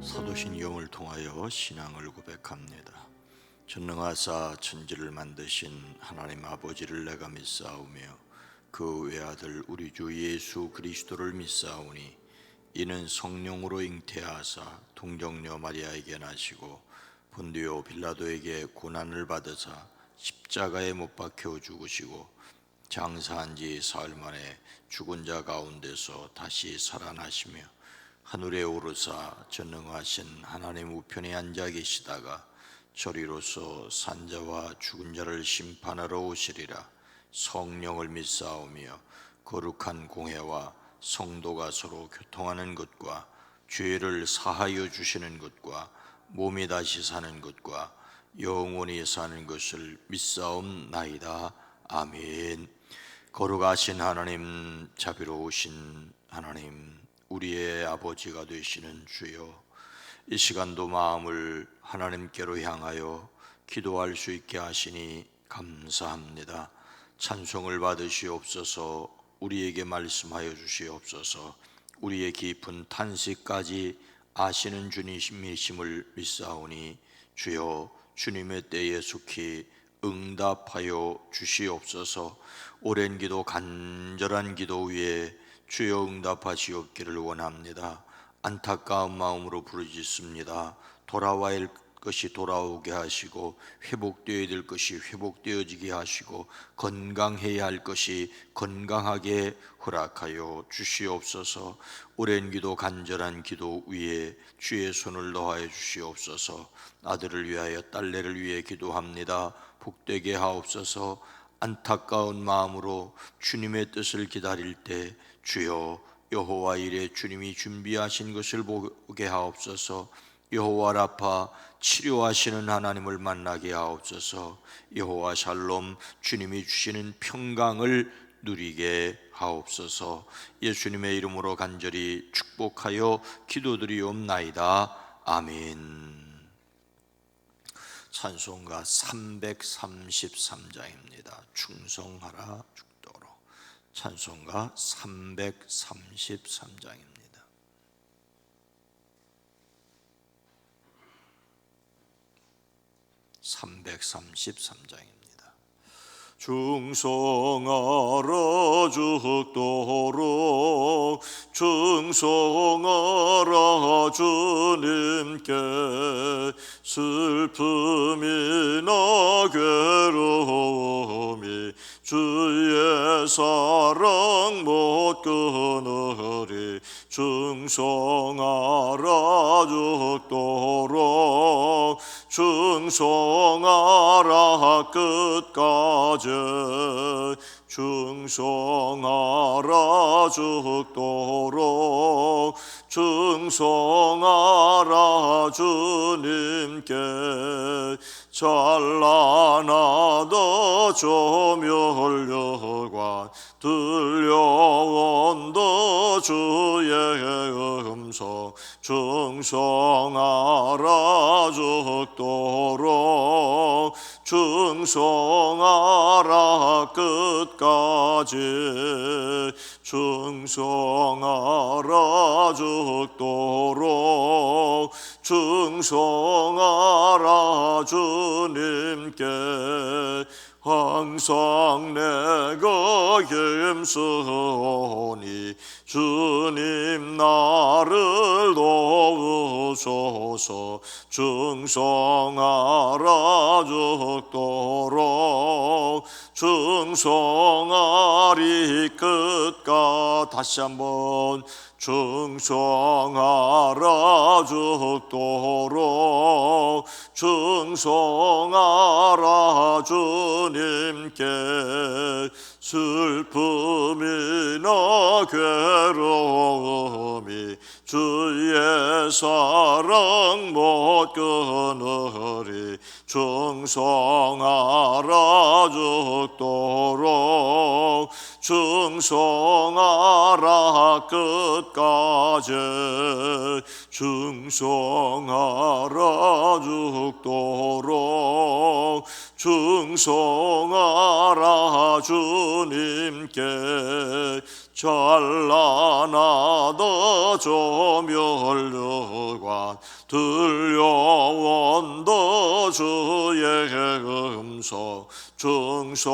사도신경을 통하여 신앙을 고백합니다. 전능하사 천지를 만드신 하나님 아버지를 내가 믿사오며 그 외아들 우리 주 예수 그리스도를 믿사오니 이는 성령으로 잉태하사 동정녀 마리아에게 나시고 본디오 빌라도에게 고난을 받으사 십자가에 못 박혀 죽으시고 장사한 지 사흘 만에 죽은 자 가운데서 다시 살아나시며 하늘에 오르사 전능하신 하나님 우편에 앉아 계시다가 저리로서 산자와 죽은 자를 심판하러 오시리라. 성령을 믿사오며 거룩한 공회와 성도가 서로 교통하는 것과 죄를 사하여 주시는 것과 몸이 다시 사는 것과 영원히 사는 것을 믿사옵나이다. 아멘. 거룩하신 하나님, 자비로우신 하나님, 우리의 아버지가 되시는 주여, 이 시간도 마음을 하나님께로 향하여 기도할 수 있게 하시니 감사합니다. 찬송을 받으시옵소서. 우리에게 말씀하여 주시옵소서. 우리의 깊은 탄식까지 아시는 주님이심을 믿사오니 주여, 주님의 때에 속히 응답하여 주시옵소서. 오랜 기도, 간절한 기도 위에 주여 응답하시옵기를 원합니다. 안타까운 마음으로 부르짖습니다. 돌아와야 할 것이 돌아오게 하시고 회복되어야 될 것이 회복되어지게 하시고 건강해야 할 것이 건강하게 허락하여 주시옵소서. 오랜 기도, 간절한 기도 위에 주의 손을 놓아여 주시옵소서. 아들을 위하여 딸내를 위해 기도합니다. 복되게 하옵소서. 안타까운 마음으로 주님의 뜻을 기다릴 때 주여, 여호와 이레 주님이 준비하신 것을 보게 하옵소서. 여호와 라파 치료하시는 하나님을 만나게 하옵소서. 여호와 샬롬 주님이 주시는 평강을 누리게 하옵소서. 예수님의 이름으로 간절히 축복하여 기도드리옵나이다. 아멘. 찬송가 333장입니다. 충성하라 죽도록. 찬송가 333장입니다. 충성하라 죽도록, 충성하라 주님께. 슬픔이나 괴로움이 주의 사랑 못 끊으리. 충성하라 죽도록, 충성하라 끝까지. 충성하라 죽도록, 충성하라 주님께. 찬란하다 조멸여관, 들려온다 주의 음성. 충성하라 죽도록, 충성하라 끝까지. 충성하라 죽도록, 충성하라 주님께. 항상 내가 힘쓰오니 주님 나를 도우소서. 충성하라 죽도록, 충성하리 끝까. 다시 한번. 충성하라 죽도록, 충성하라 주님께. 슬픔이나 괴로움이 주의 사랑 못 끊으리. 충성하라 죽도록, 충성하라 끝까지. 충성하라 죽도록, 충성하라 주님께. 찬란하다 조멸류관 들려온다 주의 음성 충성하라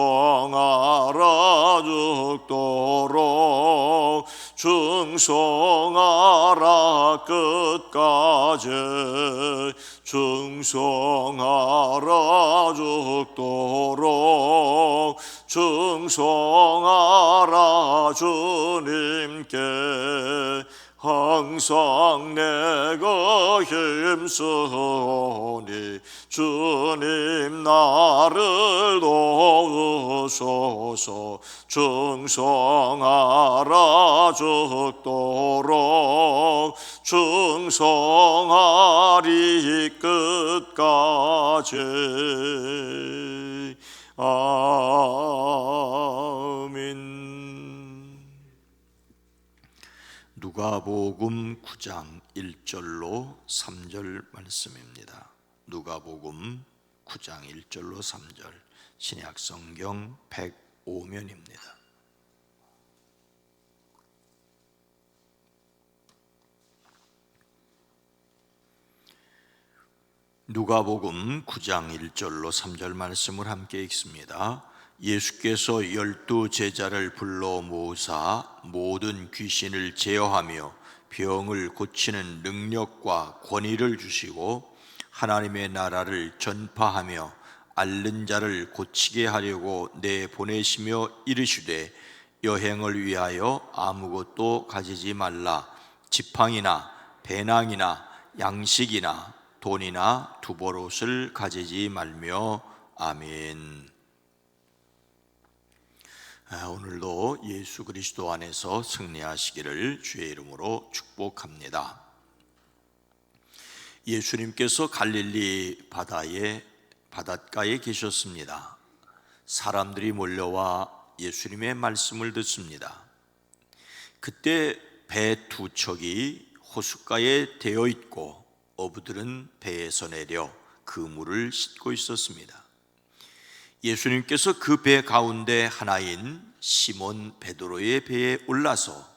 죽도록 충성하라 끝까지 충성하라 죽도록 충성하라 주님께 항상 내가 힘쓰니 주님 나를 도우소서 충성하라 죽도록 충성하리 끝까지 아멘. 누가복음 9장 1절로 3절 말씀입니다. 누가복음 9장 1절로 3절 신약성경 105면입니다. 누가복음 9장 1절로 3절 말씀을 함께 읽습니다. 예수께서 12 제자를 불러 모으사 모든 귀신을 제어하며 병을 고치는 능력과 권위를 주시고 하나님의 나라를 전파하며 앓는 자를 고치게 하려고 내보내시며 이르시되 여행을 위하여 아무것도 가지지 말라. 지팡이나 배낭이나 양식이나 돈이나 두벌옷을 가지지 말며. 아멘. 오늘도 예수 그리스도 안에서 승리하시기를 주의 이름으로 축복합니다. 예수님께서 갈릴리 바닷가에 계셨습니다. 사람들이 몰려와 예수님의 말씀을 듣습니다. 그때 배 두 척이 호숫가에 대어 있고 어부들은 배에서 내려 그물을 싣고 있었습니다. 예수님께서 그 배 가운데 하나인 시몬 베드로의 배에 올라서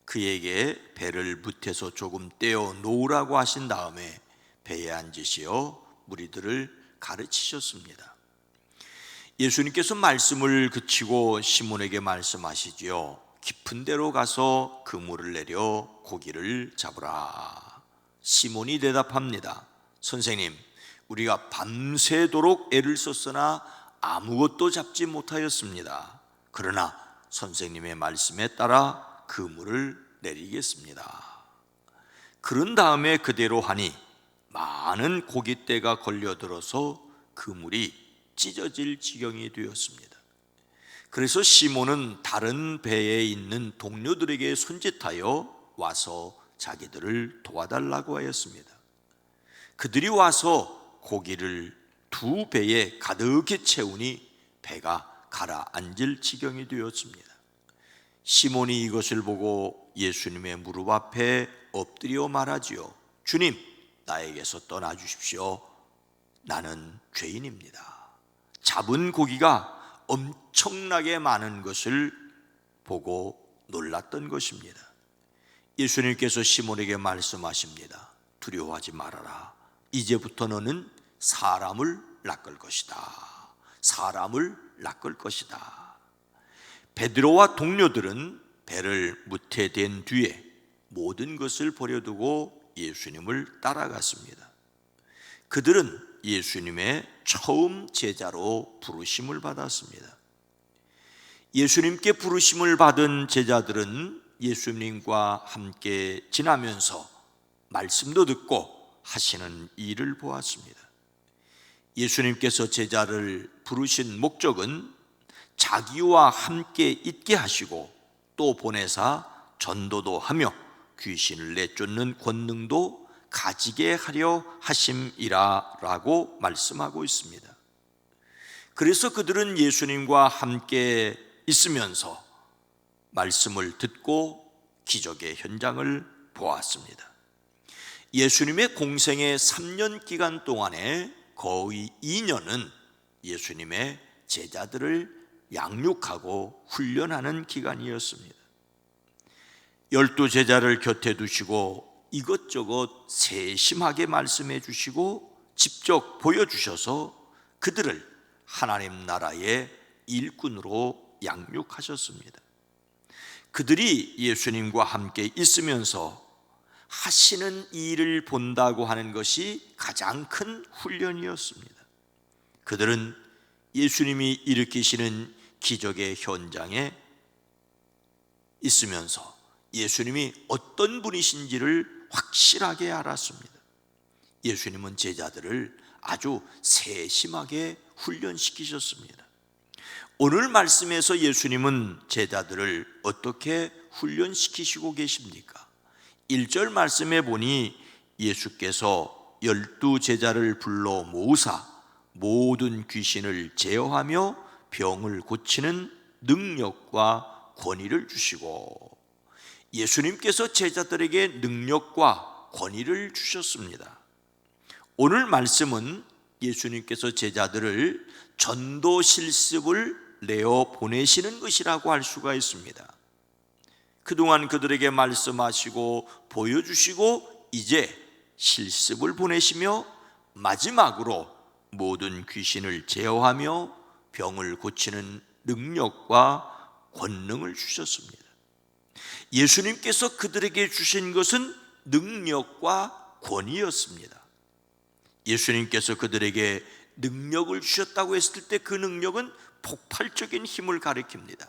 그에게 배를 무태서 조금 떼어 놓으라고 하신 다음에 배에 앉으시어 무리들을 가르치셨습니다. 예수님께서 말씀을 그치고 시몬에게 말씀하시지요. 깊은 데로 가서 그물을 내려 고기를 잡으라. 시몬이 대답합니다. 선생님, 우리가 밤새도록 애를 썼으나 아무것도 잡지 못하였습니다. 그러나 선생님의 말씀에 따라 그물을 내리겠습니다. 그런 다음에 그대로 하니 많은 고깃대가 걸려들어서 그물이 찢어질 지경이 되었습니다. 그래서 시몬은 다른 배에 있는 동료들에게 손짓하여 와서 자기들을 도와달라고 하였습니다. 그들이 와서 고기를 두 배에 가득히 채우니 배가 가라앉을 지경이 되었습니다. 시몬이 이것을 보고 예수님의 무릎 앞에 엎드려 말하지요. 주님, 나에게서 떠나주십시오. 나는 죄인입니다. 잡은 고기가 엄청나게 많은 것을 보고 놀랐던 것입니다. 예수님께서 시몬에게 말씀하십니다. 두려워하지 말아라. 이제부터 너는 사람을 낚을 것이다. 사람을 낚을 것이다. 베드로와 동료들은 배를 무태된 뒤에 모든 것을 버려두고 예수님을 따라갔습니다. 그들은 예수님의 처음 제자로 부르심을 받았습니다. 예수님께 부르심을 받은 제자들은 예수님과 함께 지나면서 말씀도 듣고 하시는 일을 보았습니다. 예수님께서 제자를 부르신 목적은 자기와 함께 있게 하시고 또 보내사 전도도 하며 귀신을 내쫓는 권능도 가지게 하려 하심이라라고 말씀하고 있습니다. 그래서 그들은 예수님과 함께 있으면서 말씀을 듣고 기적의 현장을 보았습니다. 예수님의 공생의 3년 기간 동안에 거의 2년은 예수님의 제자들을 양육하고 훈련하는 기간이었습니다. 12 제자를 곁에 두시고 이것저것 세심하게 말씀해 주시고 직접 보여주셔서 그들을 하나님 나라의 일꾼으로 양육하셨습니다. 그들이 예수님과 함께 있으면서 하시는 일을 본다고 하는 것이 가장 큰 훈련이었습니다. 그들은 예수님이 일으키시는 기적의 현장에 있으면서 예수님이 어떤 분이신지를 확실하게 알았습니다. 예수님은 제자들을 아주 세심하게 훈련시키셨습니다. 오늘 말씀에서 예수님은 제자들을 어떻게 훈련시키시고 계십니까? 1절 말씀에 보니 예수께서 12 제자를 불러 모으사 모든 귀신을 제어하며 병을 고치는 능력과 권위를 주시고, 예수님께서 제자들에게 능력과 권위를 주셨습니다. 오늘 말씀은 예수님께서 제자들을 전도 실습을 내어 보내시는 것이라고 할 수가 있습니다. 그동안 그들에게 말씀하시고 보여주시고 이제 실습을 보내시며 마지막으로 모든 귀신을 제어하며 병을 고치는 능력과 권능을 주셨습니다. 예수님께서 그들에게 주신 것은 능력과 권위였습니다. 예수님께서 그들에게 능력을 주셨다고 했을 때 그 능력은 폭발적인 힘을 가리킵니다.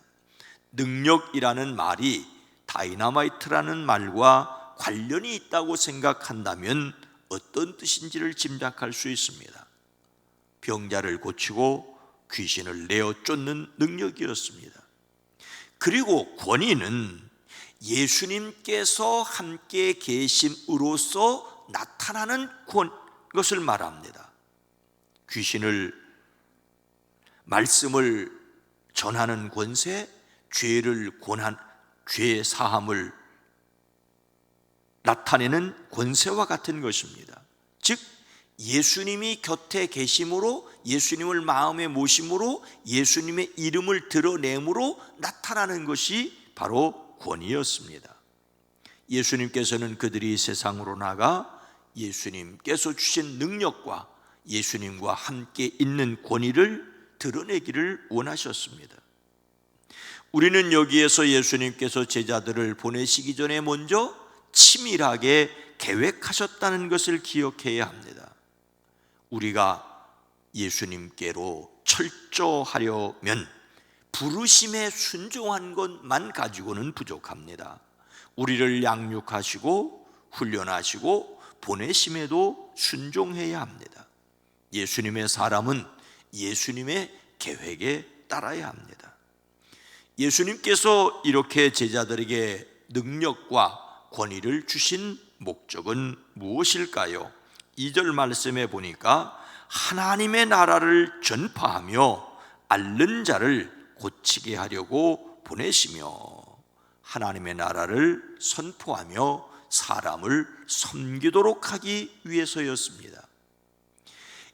능력이라는 말이 다이나마이트라는 말과 관련이 있다고 생각한다면 어떤 뜻인지를 짐작할 수 있습니다. 병자를 고치고 귀신을 내어 쫓는 능력이었습니다. 그리고 권위는 예수님께서 함께 계심으로써 나타나는 것을 말합니다. 귀신을, 말씀을 전하는 권세, 죄 사함을 나타내는 권세와 같은 것입니다. 즉 예수님이 곁에 계심으로, 예수님을 마음에 모심으로, 예수님의 이름을 드러내므로 나타나는 것이 바로 권위였습니다. 예수님께서는 그들이 세상으로 나가 예수님께서 주신 능력과 예수님과 함께 있는 권위를 드러내기를 원하셨습니다. 우리는 여기에서 예수님께서 제자들을 보내시기 전에 먼저 치밀하게 계획하셨다는 것을 기억해야 합니다. 우리가 예수님께로 철저하려면 부르심에 순종한 것만 가지고는 부족합니다. 우리를 양육하시고 훈련하시고 보내심에도 순종해야 합니다. 예수님의 사람은 예수님의 계획에 따라야 합니다. 예수님께서 이렇게 제자들에게 능력과 권위를 주신 목적은 무엇일까요? 2절 말씀에 보니까 하나님의 나라를 전파하며 앓는 자를 고치게 하려고 보내시며, 하나님의 나라를 선포하며 사람을 섬기도록 하기 위해서였습니다.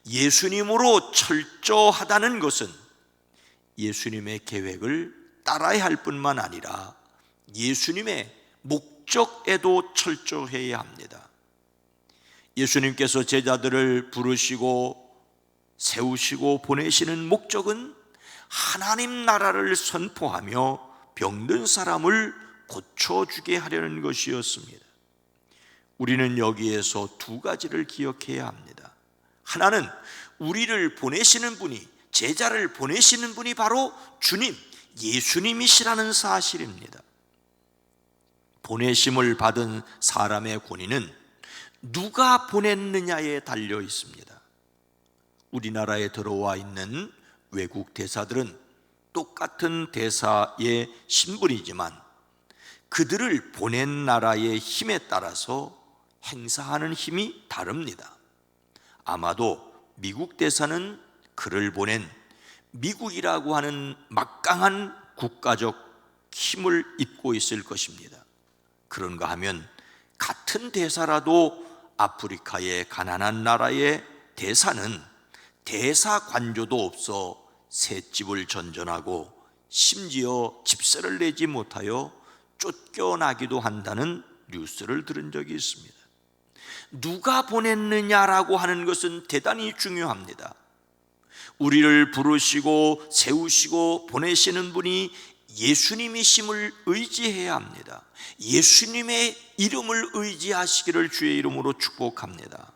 예수님으로 철저하다는 것은 예수님의 계획을 따라야 할 뿐만 아니라 예수님의 목적에도 철저해야 합니다. 예수님께서 제자들을 부르시고 세우시고 보내시는 목적은 하나님 나라를 선포하며 병든 사람을 고쳐주게 하려는 것이었습니다. 우리는 여기에서 두 가지를 기억해야 합니다. 하나는 우리를 보내시는 분이, 제자를 보내시는 분이 바로 주님, 예수님이시라는 사실입니다. 보내심을 받은 사람의 권위는 누가 보냈느냐에 달려 있습니다. 우리나라에 들어와 있는 외국 대사들은 똑같은 대사의 신분이지만 그들을 보낸 나라의 힘에 따라서 행사하는 힘이 다릅니다. 아마도 미국 대사는 그를 보낸 미국이라고 하는 막강한 국가적 힘을 입고 있을 것입니다. 그런가 하면 같은 대사라도 아프리카의 가난한 나라의 대사는 대사 관조도 없어 셋집을 전전하고 심지어 집세를 내지 못하여 쫓겨나기도 한다는 뉴스를 들은 적이 있습니다. 누가 보냈느냐라고 하는 것은 대단히 중요합니다. 우리를 부르시고 세우시고 보내시는 분이 예수님이심을 의지해야 합니다. 예수님의 이름을 의지하시기를 주의 이름으로 축복합니다.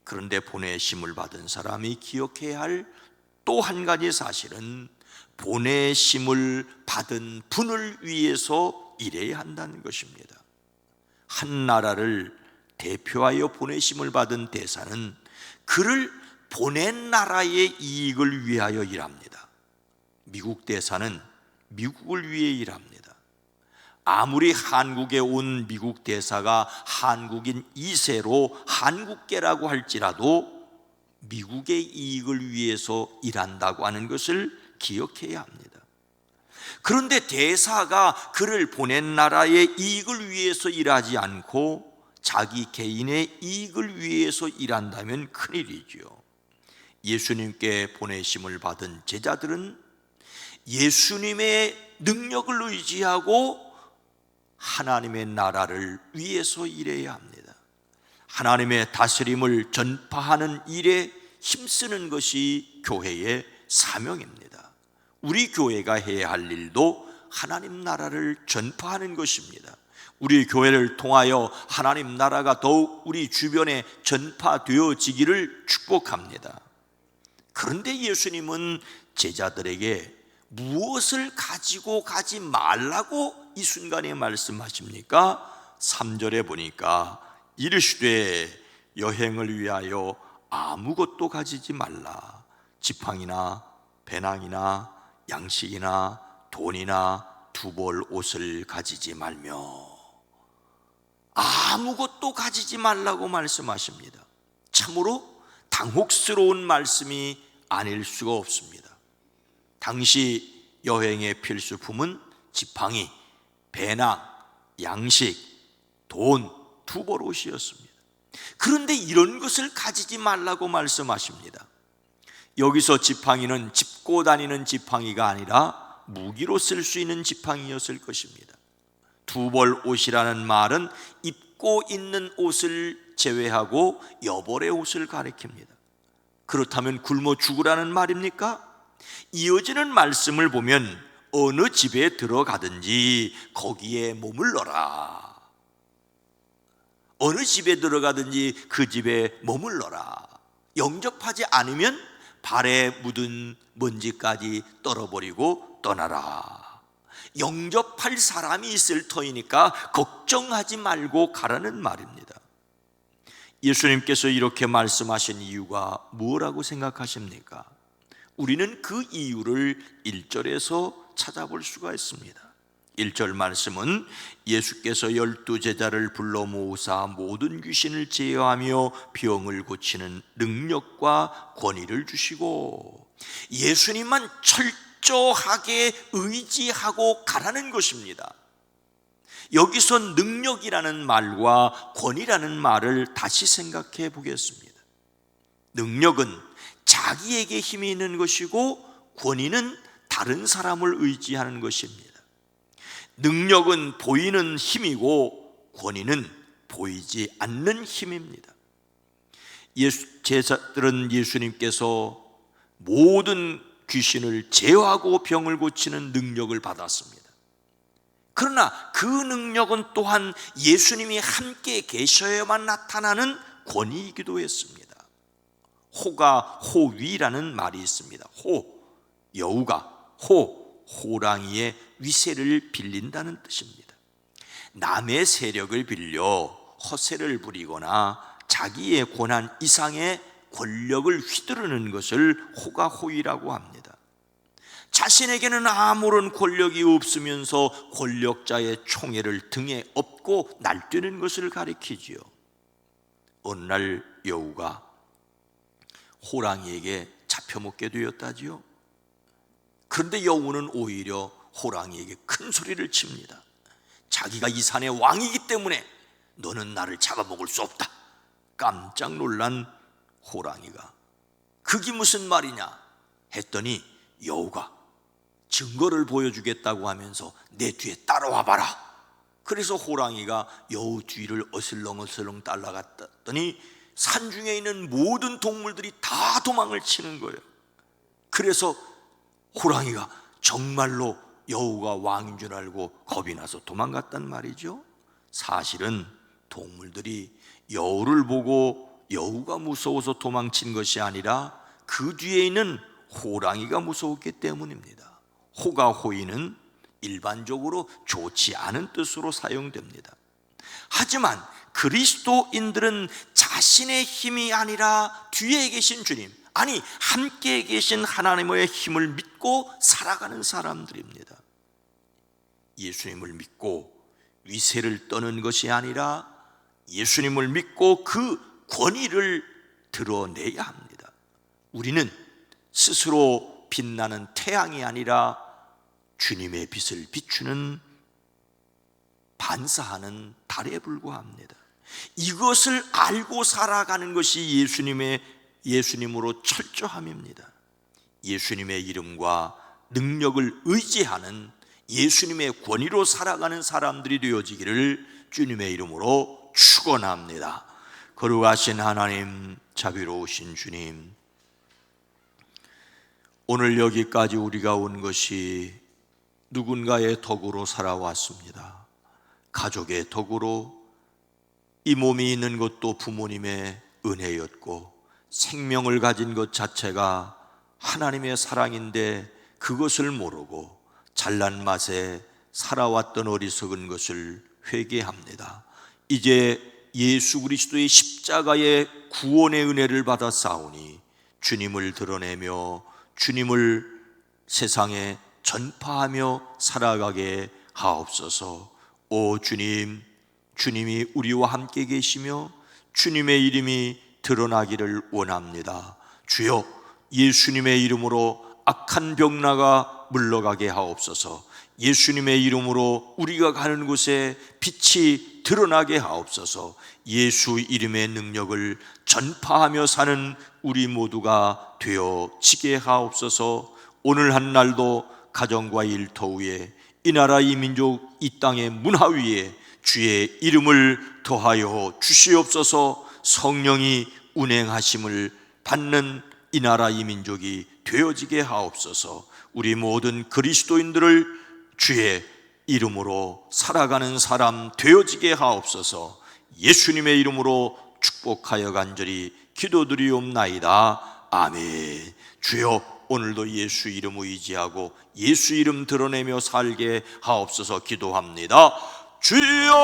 그런데 보내심을 받은 사람이 기억해야 할 또 한 가지 사실은 보내심을 받은 분을 위해서 일해야 한다는 것입니다. 한 나라를 대표하여 보내심을 받은 대사는 그를 보낸 나라의 이익을 위하여 일합니다. 미국 대사는 미국을 위해 일합니다. 아무리 한국에 온 미국 대사가 한국인 2세로 한국계라고 할지라도 미국의 이익을 위해서 일한다고 하는 것을 기억해야 합니다. 그런데 대사가 그를 보낸 나라의 이익을 위해서 일하지 않고 자기 개인의 이익을 위해서 일한다면 큰일이지요. 예수님께 보내심을 받은 제자들은 예수님의 능력을 의지하고 하나님의 나라를 위해서 일해야 합니다. 하나님의 다스림을 전파하는 일에 힘쓰는 것이 교회의 사명입니다. 우리 교회가 해야 할 일도 하나님 나라를 전파하는 것입니다. 우리 교회를 통하여 하나님 나라가 더욱 우리 주변에 전파되어지기를 축복합니다. 그런데 예수님은 제자들에게 무엇을 가지고 가지 말라고 이 순간에 말씀하십니까? 3절에 보니까 이르시되 여행을 위하여 아무것도 가지지 말라. 지팡이나 배낭이나 양식이나 돈이나 두벌 옷을 가지지 말며. 아무것도 가지지 말라고 말씀하십니다. 참으로 당혹스러운 말씀이 아닐 수가 없습니다. 당시 여행의 필수품은 지팡이, 배낭, 양식, 돈, 두벌 옷이었습니다. 그런데 이런 것을 가지지 말라고 말씀하십니다. 여기서 지팡이는 짚고 다니는 지팡이가 아니라 무기로 쓸 수 있는 지팡이였을 것입니다. 두벌 옷이라는 말은 입고 있는 옷을 제외하고 여벌의 옷을 가리킵니다. 그렇다면 굶어 죽으라는 말입니까? 이어지는 말씀을 보면 어느 집에 들어가든지 거기에 머물러라. 어느 집에 들어가든지 그 집에 머물러라. 영접하지 않으면 발에 묻은 먼지까지 떨어버리고 떠나라. 영접할 사람이 있을 터이니까 걱정하지 말고 가라는 말입니다. 예수님께서 이렇게 말씀하신 이유가 뭐라고 생각하십니까? 우리는 그 이유를 1절에서 찾아볼 수가 있습니다. 1절 말씀은 예수께서 12제자를 불러 모으사 모든 귀신을 제어하며 병을 고치는 능력과 권위를 주시고 예수님만 철저하게 의지하고 가라는 것입니다. 여기서 능력이라는 말과 권위라는 말을 다시 생각해 보겠습니다. 능력은 자기에게 힘이 있는 것이고 권위는 다른 사람을 의지하는 것입니다. 능력은 보이는 힘이고 권위는 보이지 않는 힘입니다. 제자들은 예수님께서 모든 귀신을 제어하고 병을 고치는 능력을 받았습니다. 그러나 그 능력은 또한 예수님이 함께 계셔야만 나타나는 권위이기도 했습니다. 호가 호위라는 말이 있습니다. 여우가 호랑이의 위세를 빌린다는 뜻입니다. 남의 세력을 빌려 허세를 부리거나 자기의 권한 이상의 권력을 휘두르는 것을 호가 호위라고 합니다. 자신에게는 아무런 권력이 없으면서 권력자의 총애를 등에 업고 날뛰는 것을 가리키지요. 어느 날 여우가 호랑이에게 잡혀먹게 되었다지요. 그런데 여우는 오히려 호랑이에게 큰 소리를 칩니다. 자기가 이 산의 왕이기 때문에 너는 나를 잡아먹을 수 없다. 깜짝 놀란 호랑이가 그게 무슨 말이냐 했더니 여우가 증거를 보여주겠다고 하면서 내 뒤에 따라와 봐라. 그래서 호랑이가 여우 뒤를 어슬렁어슬렁 따라갔더니 산중에 있는 모든 동물들이 다 도망을 치는 거예요. 그래서 호랑이가 정말로 여우가 왕인 줄 알고 겁이 나서 도망갔단 말이죠. 사실은 동물들이 여우를 보고 여우가 무서워서 도망친 것이 아니라 그 뒤에 있는 호랑이가 무서웠기 때문입니다. 호가 호의는 일반적으로 좋지 않은 뜻으로 사용됩니다. 하지만 그리스도인들은 자신의 힘이 아니라 뒤에 계신 주님, 아니 함께 계신 하나님의 힘을 믿고 살아가는 사람들입니다. 예수님을 믿고 위세를 떠는 것이 아니라 예수님을 믿고 그 권위를 드러내야 합니다. 우리는 스스로 빛나는 태양이 아니라 주님의 빛을 비추는 반사하는 달에 불과합니다. 이것을 알고 살아가는 것이 예수님으로 철저함입니다. 예수님의 이름과 능력을 의지하는 예수님의 권위로 살아가는 사람들이 되어지기를 주님의 이름으로 축원합니다. 거룩하신 하나님, 자비로우신 주님, 오늘 여기까지 우리가 온 것이 누군가의 덕으로 살아왔습니다. 가족의 덕으로, 이 몸이 있는 것도 부모님의 은혜였고 생명을 가진 것 자체가 하나님의 사랑인데 그것을 모르고 잘난 맛에 살아왔던 어리석은 것을 회개합니다. 이제 예수 그리스도의 십자가의 구원의 은혜를 받아 싸우니 주님을 드러내며 주님을 세상에 전파하며 살아가게 하옵소서. 오 주님, 주님이 우리와 함께 계시며 주님의 이름이 드러나기를 원합니다. 주여, 예수님의 이름으로 악한 병나가 물러가게 하옵소서. 예수님의 이름으로 우리가 가는 곳에 빛이 드러나게 하옵소서. 예수 이름의 능력을 전파하며 사는 우리 모두가 되어지게 하옵소서. 오늘 한 날도 가정과 일터 위에, 이 나라 이 민족 이 땅의 문화 위에 주의 이름을 더하여 주시옵소서. 성령이 운행하심을 받는 이 나라 이 민족이 되어지게 하옵소서. 우리 모든 그리스도인들을 주의 이름으로 살아가는 사람 되어지게 하옵소서. 예수님의 이름으로 축복하여 간절히 기도드리옵나이다. 아멘. 주여, 오늘도 예수 이름 의지하고 예수 이름 드러내며 살게 하옵소서. 기도합니다. 주여!